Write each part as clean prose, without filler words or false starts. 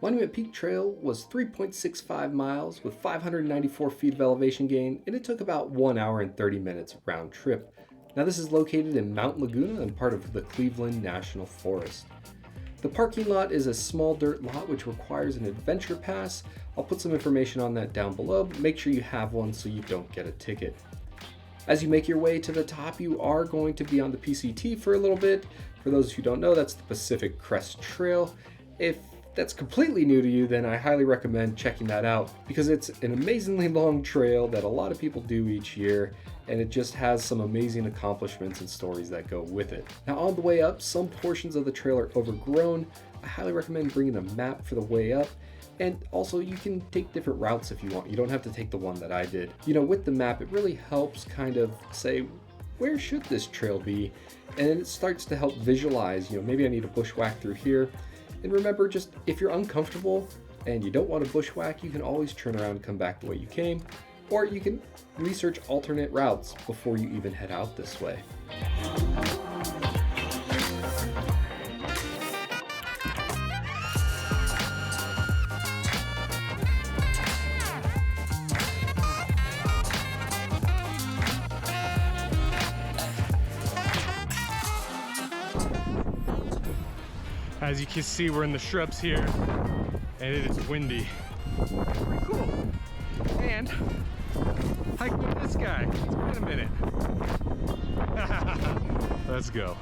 Monument Peak Trail was 3.65 miles with 594 feet of elevation gain, and it took about 1 hour and 30 minutes round trip. Now this is located in Mount Laguna and part of the Cleveland National Forest. The parking lot is a small dirt lot which requires an adventure pass. I'll put some information on that down below, but make sure you have one so you don't get a ticket. As you make your way to the top, you are going to be on the PCT for a little bit. For those who don't know, that's the Pacific Crest Trail. If that's completely new to you, then I highly recommend checking that out because it's an amazingly long trail that a lot of people do each year, and it just has some amazing accomplishments and stories that go with it. Now on the way up, some portions of the trail are overgrown. I highly recommend bringing a map for the way up, and also you can take different routes if you want. You don't have to take the one that I did. With the map, it really helps kind of say, where should this trail be? And it starts to help visualize, maybe I need to bushwhack through here. And remember, just if you're uncomfortable and you don't want to bushwhack, you can always turn around and come back the way you came, or you can research alternate routes before you even head out this way. As you can see, we're in the shrubs here, and it is windy. Pretty cool. And hike with this guy. It's been a minute. Let's go.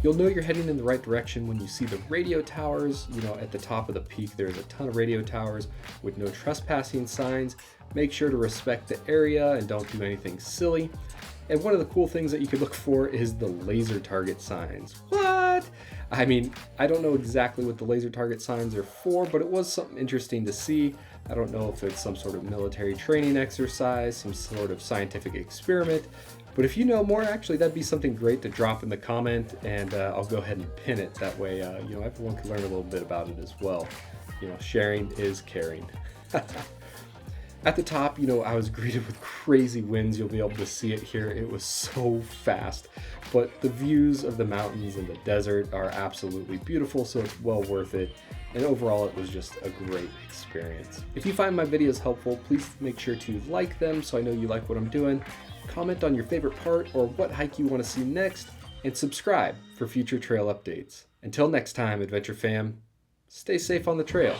You'll know you're heading in the right direction when you see the radio towers. At the top of the peak, there's a ton of radio towers with no trespassing signs. Make sure to respect the area and don't do anything silly. And one of the cool things that you can look for is the laser target signs. What? I mean, I don't know exactly what the laser target signs are for, but it was something interesting to see. I don't know if it's some sort of military training exercise, some sort of scientific experiment. But if you know more, actually, that'd be something great to drop in the comment, and I'll go ahead and pin it. That way, everyone can learn a little bit about it as well. Sharing is caring. At the top, I was greeted with crazy winds. You'll be able to see it here. It was so fast, but the views of the mountains and the desert are absolutely beautiful, so it's well worth it. And overall, it was just a great experience. If you find my videos helpful, please make sure to like them so I know you like what I'm doing. Comment on your favorite part or what hike you want to see next, and subscribe for future trail updates. Until next time, Adventure Fam, stay safe on the trail.